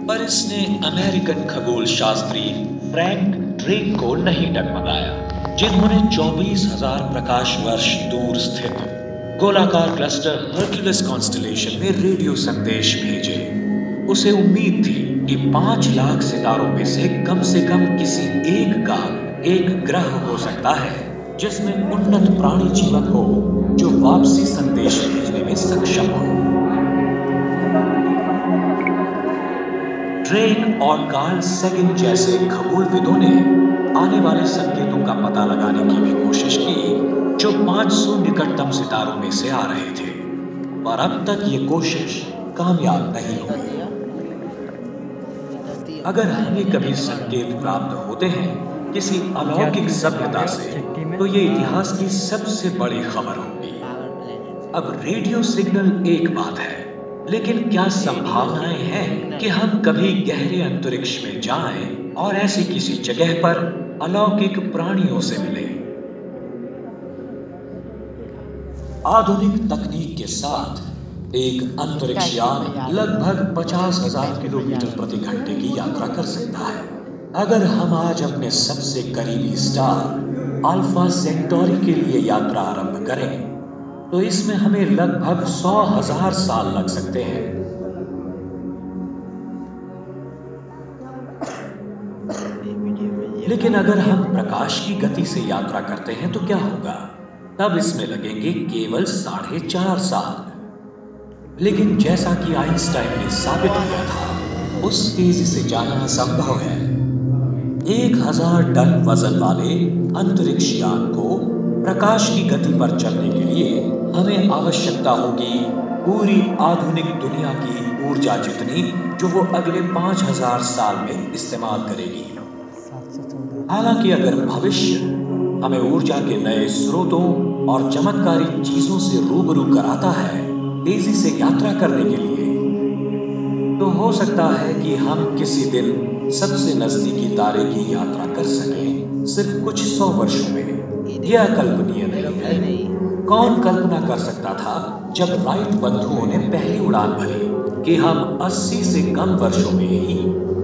पर इसने अमेरिकन खगोल शास्त्री फ्रैंक ड्रेक को नहीं डगमगाया, जिन्होंने 24,000 प्रकाश वर्ष दूर स्थित गोलाकार क्लस्टर हर्क्यूलिस कॉन्स्टेलेशन में रेडियो संदेश भेजे। उसे उम्मीद थी कि 5 लाख सितारों में से कम किसी एक का एक ग्रह हो सकता है जिसमें उन्नत प्राणी जीवन हो जो वापसी संदेश भेजने में सक्षम हो। ड्रेक और कार्ल सेगन जैसे खगोलविदों ने आने वाले संकेतों का पता लगाने की भी कोशिश की जो 500 निकटतम सितारों में से आ रहे थे, पर अब तक ये कोशिश कामयाब नहीं हुई। अगर हमें कभी संकेत प्राप्त होते हैं किसी अलौकिक सभ्यता से, तो ये इतिहास की सबसे बड़ी खबर होगी। अब रेडियो सिग्नल एक बात है, लेकिन क्या संभावनाएं हैं कि हम कभी गहरे अंतरिक्ष में जाएं और ऐसी किसी जगह पर अलौकिक प्राणियों से मिलें? आधुनिक तकनीक के साथ एक अंतरिक्ष यान लगभग 50,000 किलोमीटर प्रति घंटे की यात्रा कर सकता है। अगर हम आज अपने सबसे करीबी स्टार अल्फा सेंटोरी के लिए यात्रा आरंभ करें, तो इसमें हमें लगभग 100,000 साल लग सकते हैं। लेकिन अगर हम प्रकाश की गति से यात्रा करते हैं तो क्या होगा? तब इसमें लगेंगे केवल 4.5 साल। लेकिन जैसा कि आइंस्टाइन ने साबित किया था, उस तेजी से जाना असंभव है। 1,000 टन वजन वाले अंतरिक्ष यान को प्रकाश की गति पर चलने के लिए हमें आवश्यकता होगी पूरी आधुनिक दुनिया की ऊर्जा जितनी जो वो अगले 5,000 साल में इस्तेमाल करेगी। हालांकि अगर भविष्य हमें ऊर्जा के नए स्रोतों और चमत्कारी चीजों से रूबरू कराता है तेजी से यात्रा करने के लिए, तो हो सकता है कि हम किसी दिन सबसे नजदीकी तारे की यात्रा कर सकें सिर्फ कुछ 100 वर्षों में। यह अकल्पनीय नहीं है। कौन कल्पना कर सकता था जब राइट बंधुओं ने पहली उड़ान भरी कि हम 80 से कम वर्षों में ही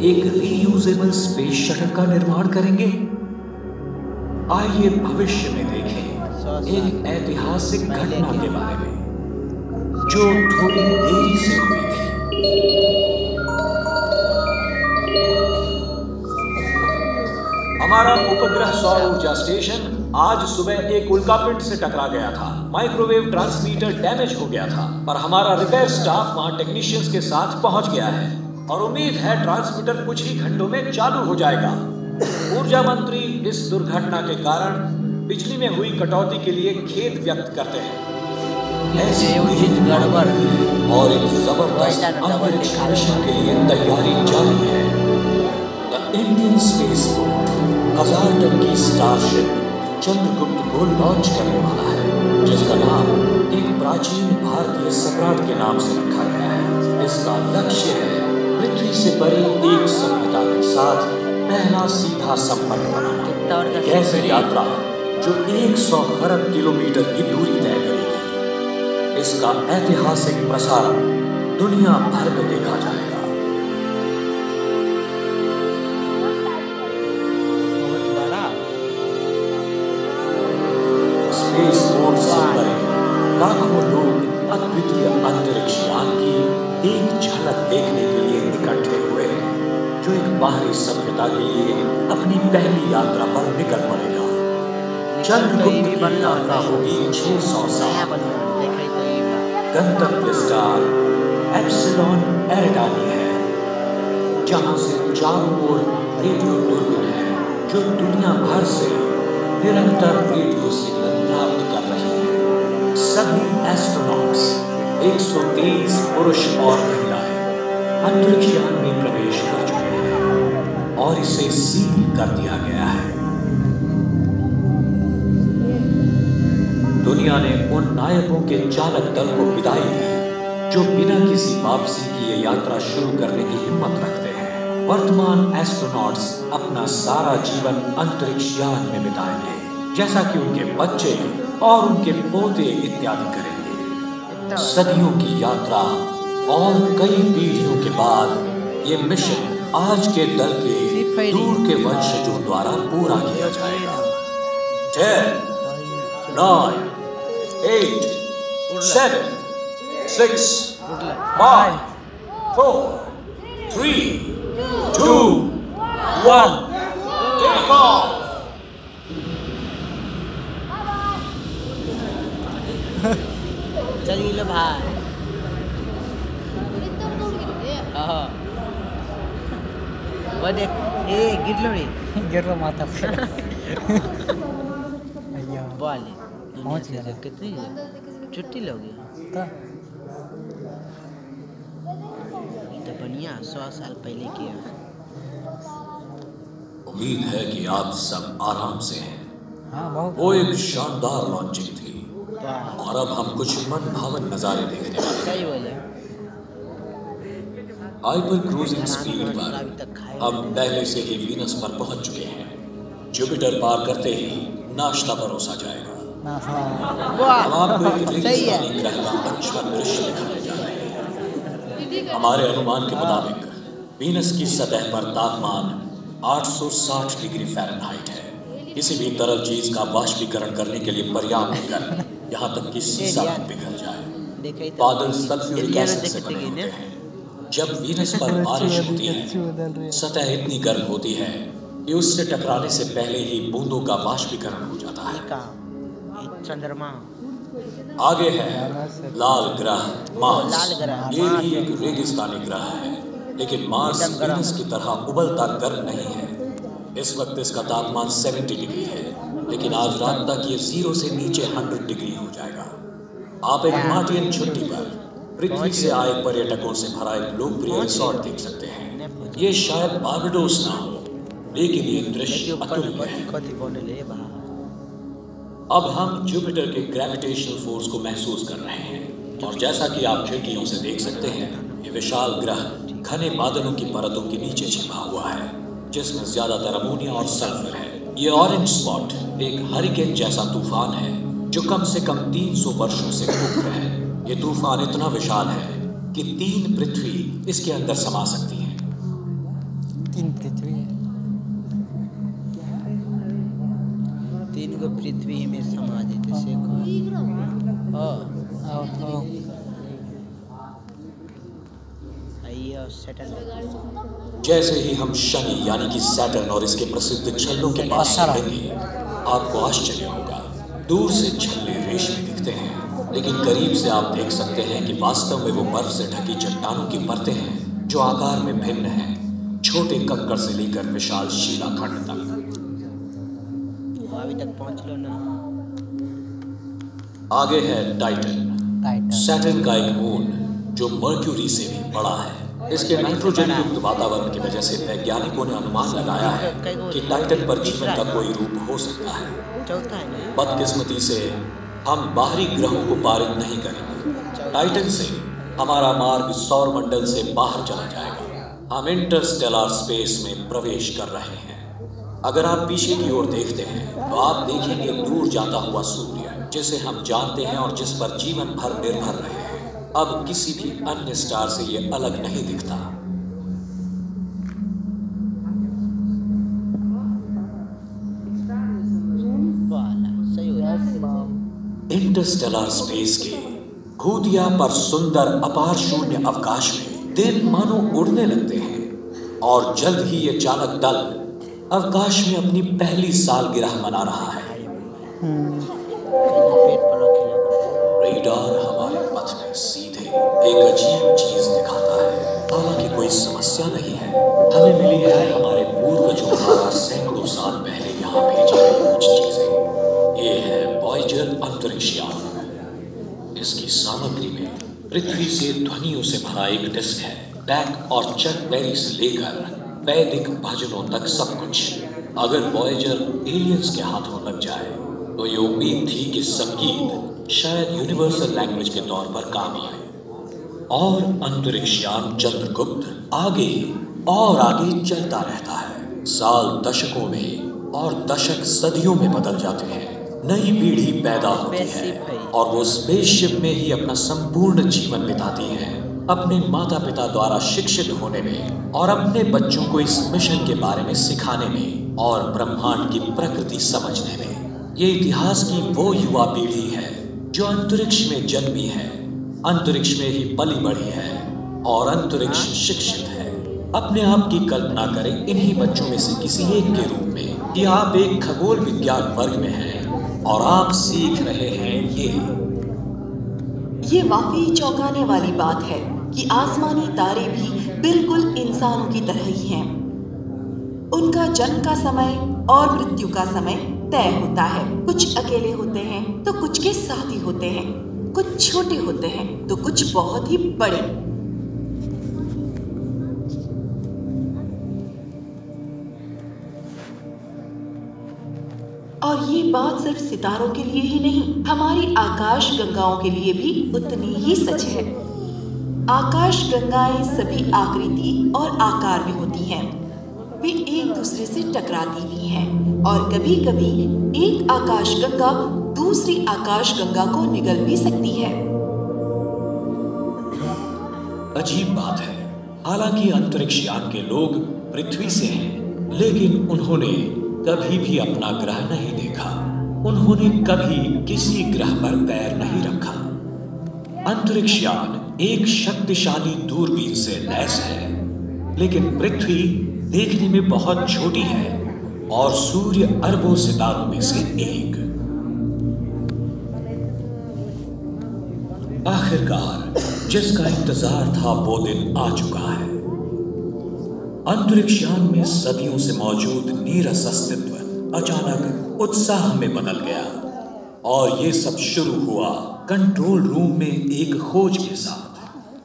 एक रीयूजेबल स्पेस शटल का निर्माण करेंगे। आइए भविष्य में देखें एक ऐतिहासिक घटना के बारे में जो थोड़ी देरी से हुई थी। हमारा उपग्रह सौर ऊर्जा स्टेशन आज सुबह एक उल्कापिंड से टकरा गया था। माइक्रोवेव ट्रांसमीटर डैमेज हो गया था, पर हमारा रिपेयर स्टाफ वहां टेक्नीशियंस के साथ पहुंच गया है और उम्मीद है ट्रांसमीटर कुछ ही घंटों में चालू हो जाएगा। ऊर्जा मंत्री इस दुर्घटना के कारण बिजली में हुई कटौती के लिए खेद व्यक्त करते हैं। ऐसी गड़बड़ और एक जबरदस्त अंतरिक्ष मिशन के लिए तैयारी जारी है। The Indian space force 1000 ton की स्टारशिप चंद्रगुप्त को लॉन्च करने वाला है, जिसका नाम एक प्राचीन भारतीय सम्राट के नाम से रखा गया है। इसका लक्ष्य है पृथ्वी से परे एक सभ्यता के साथ पहला सीधा संपर्क बनाना। एक ऐसी यात्रा जो 100 खरब किलोमीटर की दूरी तय करेगी। इसका ऐतिहासिक प्रसारण दुनिया भर में देखा जाएगा। स्पेस फोर्स से परे लाखों लोग अद्वितीय अंतरिक्ष यान की एक झलक देखने के लिए इकट्ठे हुए हैं, जो एक बाहरी सभ्यता के लिए अपनी पहली यात्रा पर निकल पड़ेगा। चंद्रगुप्त की यात्रा होगी 600 साल। गंतव्य स्टार एप्सिलॉन एरिडानी है, जहां से चारों ओर रेडियो दूरबीन है जो दुनिया भर से निरंतर रेडियो सिग्नल प्राप्त कर रही है। सभी एस्ट्रोनॉट्स 123 पुरुष और महिलाएं अंतरिक्ष यान में प्रवेश कर चुके हैं और इसे सील कर दिया गया है। दुनिया ने उन नायकों के चालक दल को विदाई दी जो बिना किसी वापसी की ये यात्रा शुरू करने की हिम्मत रखते हैं। वर्तमान एस्ट्रोनॉट्स अपना सारा जीवन अंतरिक्ष यान में बिताएंगे, जैसा कि उनके बच्चे और उनके पोते इत्यादि करेंगे। सदियों की यात्रा और कई पीढ़ियों के बाद ये मिशन आज के दल के दूर के वंशजों द्वारा पूरा किया जाएगा। 10, 9, 8, 7, 6, 5, 4, 3, 2, 1, take off! चल लो भाई। वो देख, ए गिर लो रे, गिर रहा माथा पे। बोले पहुंच गया। कितनी छुट्टी लोगे तो बढ़िया 100 साल पहले किया। उम्मीद है कि आप सब आराम से हैं। हाँ बहुत। वो एक शानदार लॉन्चिंग थी और अब हम कुछ मन भावन नजारे देखने वाले हैं। सही बोले। हाइपर क्रूजिंग स्पीड पर हम पहले से ही वीनस पर पहुंच चुके हैं। जुपिटर पार करते ही नाश्ता परोसा जाएगा। हम आपको एक रेगिस्तानी ग्रह का अनश्वर दृश्य दिखाने जा रहे हैं। हमारे अनुमान के मुताबिक वीनस की सतह पर तापमान 860 डिग्री फ़ारेनहाइट है। किसी भी तरल चीज का वाष्पीकरण करने के लिए पर्याप्त गर्म, यहाँ तक कि सीसा भी पिघल जाए। बादल सल्फ्यूरिक एसिड से बने होते हैं। जब वीनस पर बारिश होती है, सतह इतनी गर्म होती है कि उससे टकराने से पहले ही बूंदों का वाष्पीकरण हो जाता है। चंद्रमा आगे है लाल ग्रह मार्स। ये भी एक रेगिस्तानी ग्रह है, लेकिन मार्स वीनस की तरह उबलता गर्म नहीं है। इस वक्त इसका तापमान 70 डिग्री है, लेकिन आज रात तक ये 0 से नीचे 100 डिग्री हो जाएगा। आप एक मार्टियन छुट्टी पर पृथ्वी से आए पर्यटकों से भरा एक लोकप्रिय रिसोर्ट देख सकते हैं। ये शायद बारबेडोस ना हो, लेकिन ये दृश्य अतुल्य है। अब हम जुपिटर के ग्रेविटेशनल फोर्स को महसूस कर रहे हैं, और जैसा कि आप खिड़कियों से देख सकते हैं, ये विशाल ग्रह घने बादलों की परतों के नीचे छिपा हुआ है, जिसमें ज्यादातर अमोनिया और सल्फर है। ये ऑरेंज स्पॉट एक हरिकेन जैसा तूफान है जो कम से कम 300 वर्षों से उग्र है। ये तूफान इतना विशाल है कि 3 पृथ्वी इसके अंदर समा सकती हैं। 3 पृथ्वी, 3 को पृथ्वी में समा देते से जैसे ही हम शनि यानी कि सैटर्न और इसके प्रसिद्ध छल्लों के पास चलेंगे, आपको आश्चर्य होगा। दूर से छल्ले रेशमी दिखते हैं, लेकिन करीब से आप देख सकते हैं कि वास्तव में वो बर्फ से ढकी चट्टानों की परतें हैं जो आकार में भिन्न हैं, छोटे कंकड़ से लेकर विशाल शिलाखंड तक। अभी तक पहुंच लो ना। आगे है टाइटन, सैटर्न का एक मून जो मर्क्यूरी से भी बड़ा है। इसके नाइट्रोजन युक्त वातावरण की वजह से वैज्ञानिकों ने अनुमान लगाया है कि टाइटन पर जीवन का कोई रूप हो सकता है। बदकिस्मती से हम बाहरी ग्रहों को पारित नहीं करेंगे। टाइटन से हमारा मार्ग सौर मंडल से बाहर चला जाएगा। हम इंटरस्टेलर स्पेस में प्रवेश कर रहे हैं। अगर आप पीछे की ओर देखते हैं तो आप देखेंगे दूर जाता हुआ सूर्य, जिसे हम जानते हैं और जिस पर जीवन भर निर्भर रहे हैं, अब किसी भी अन्य स्टार से ये अलग नहीं दिखता। इंटरस्टेलर स्पेस के भूतिया पर सुंदर अपार शून्य अवकाश में दिन मानो उड़ने लगते हैं, और जल्द ही ये चालक दल अवकाश में अपनी पहली सालगिरह मना रहा है। रेडार हमारे पथ में सीधे एक अजीब चीज दिखाता है। हालांकि कोई समस्या नहीं है, हमें मिली है हमारे पूर्वजों द्वारा सैकड़ों साल पहले यहाँ भेजी गई कुछ चीजें। ये है वॉयेजर अंतरिक्ष यान। इसकी सामग्री में पृथ्वी से ध्वनियों से भरा एक डिस्क है। बैक और चक बेरी से लेकर वैदिक भजनों तक सब कुछ। अगर वॉयेजर एलियंस के हाथों लग जाए तो ये उम्मीद थी कि संगीत शायद यूनिवर्सल लैंग्वेज के तौर पर काम आए। और अंतरिक्ष यान चंद्रगुप्त आगे और आगे चलता रहता है। साल दशकों में और दशक सदियों में बदल जाते हैं। नई पीढ़ी पैदा होती है और वो स्पेसशिप में ही अपना संपूर्ण जीवन बिताती है। अपने माता पिता द्वारा शिक्षित होने में और अपने बच्चों को इस मिशन के बारे में सिखाने में और ब्रह्मांड की प्रकृति समझने में। ये इतिहास की वो युवा पीढ़ी है जो अंतरिक्ष में जन्मी है, अंतरिक्ष में ही पली बढ़ी है और अंतरिक्ष शिक्षित है। अपने आप की कल्पना करें इन्हीं बच्चों में से किसी एक के रूप में कि आप एक खगोल विज्ञान वर्ग में हैं और आप सीख रहे हैं ये वाकई चौंकाने वाली बात है कि आसमानी तारे भी बिल्कुल इंसानों की तरह ही हैं। उनका जन्म का समय और मृत्यु का समय तय होता है। कुछ अकेले होते हैं तो कुछ के साथी होते हैं, कुछ छोटे होते हैं तो कुछ बहुत ही बड़े। और ये बात सिर्फ सितारों के लिए ही नहीं, हमारी आकाश गंगाओं के लिए भी उतनी ही सच है। आकाश गंगाएं सभी आकृति और आकार में होती हैं। वे एक दूसरे से टकराती भी हैं और कभी कभी एक आकाश गंगा दूसरी आकाश गंगा को निगल भी सकती है। अजीब बात है, हालांकि अंतरिक्ष यान के लोग पृथ्वी से हैं, लेकिन उन्होंने कभी भी अपना ग्रह नहीं देखा। उन्होंने कभी किसी ग्रह पर पैर नहीं रखा। अंतरिक्ष यान एक शक्तिशाली दूरबीन से लैस है, लेकिन पृथ्वी देखने में बहुत छोटी है और सूर्य अरबों सितारों में से एक। आखिरकार जिसका इंतजार था वो दिन आ चुका है। अंतरिक्ष यान में सदियों से मौजूद नीरस अस्तित्व अचानक उत्साह में बदल गया और ये सब शुरू हुआ कंट्रोल रूम में एक खोज के साथ।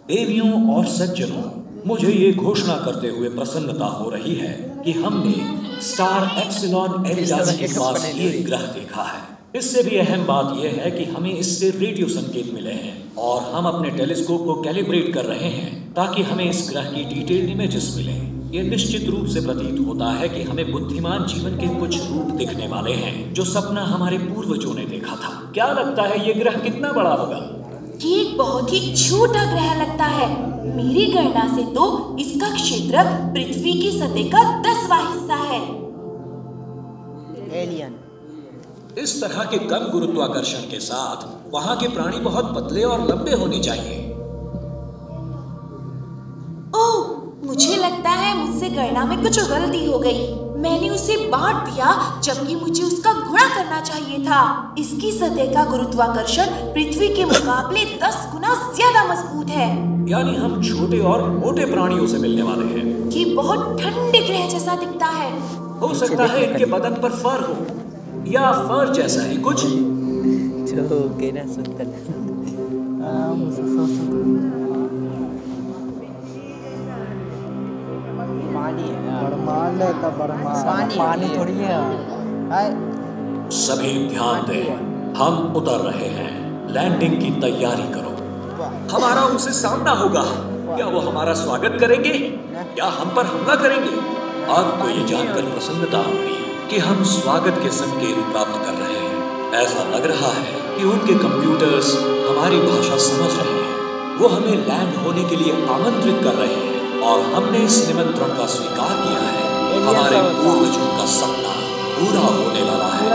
देवियों और सज्जनों, मुझे ये घोषणा करते हुए प्रसन्नता हो रही है कि हमने स्टार एप्सिलॉन एरिजानी के पास ये ग्रह देखा है। इससे भी अहम बात यह है कि हमें इससे रेडियो संकेत मिले हैं और हम अपने टेलीस्कोप को कैलिब्रेट कर रहे हैं ताकि हमें इस ग्रह की डिटेल्ड इमेजेस मिलें। ये निश्चित रूप से प्रतीत होता है कि हमें बुद्धिमान जीवन के कुछ रूप दिखने वाले हैं जो सपना हमारे पूर्वजों ने देखा था। क्या लगता है ये ग्रह कितना बड़ा होगा? ये एक बहुत ही छोटा ग्रह लगता है। मेरी गणना से तो इसका क्षेत्र पृथ्वी की सतह का 10वां हिस्सा है। एलियन। इस तरह के कम गुरुत्वाकर्षण के साथ वहाँ के प्राणी बहुत पतले और लंबे होने चाहिए। ओह, मुझे लगता है मुझसे गणना में कुछ गलती हो गई। मैंने उसे बांट दिया जबकि मुझे उसका गुणा करना चाहिए था। इसकी सतह का गुरुत्वाकर्षण पृथ्वी के मुकाबले 10 गुना ज्यादा मजबूत है। यानी हम छोटे और मोटे प्राणियों से मिलने वाले हैं। ये बहुत ठंडे ग्रह जैसा दिखता है। हो सकता है इनके बदन पर फर हो या फर जैसा ही कुछ। जो कहना सुंदर। पानी है। ब्रह्मांड है तब ब्रह्मांड पानी थोड़ी है। सभी ध्यान दें, हम उतर रहे हैं। लैंडिंग की तैयारी करो। हमारा उनसे सामना होगा। क्या वो हमारा स्वागत करेंगे या हम पर हमला करेंगे? आपको ये जानकर प्रसन्नता होगी कि हम स्वागत के संकेत प्राप्त कर रहे हैं। ऐसा लग रहा है कि उनके कंप्यूटर्स हमारी भाषा समझ रहे हैं। वो हमें लैंड होने के लिए आमंत्रित कर रहे हैं और हमने इस निमंत्रण का स्वीकार किया है। हमारे पूर्वजों का सपना पूरा होने वाला है।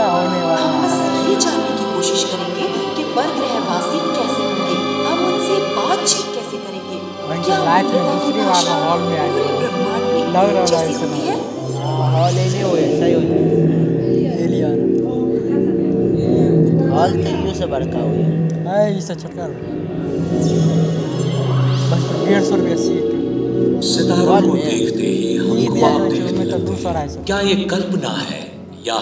हम बस ये जानने की कोशिश करेंगे कि परग्रहवासी कैसे होंगे। हम उनसे बातचीत कैसे करेंगे? क्या दूसरी बार हॉल में आए पूरे ब्रह्मांड में लग रहा जैसी होती है? हॉल नहीं हो सही हो जाए। एलियन हॉल तेरियो से बड़का हुआ है। इससे छोटा बस 150 रुपया सीट। सितारों को देखते ही हम ख्वाब देखने तो लगते दूसरा हैं। है। क्या ये कल्पना है या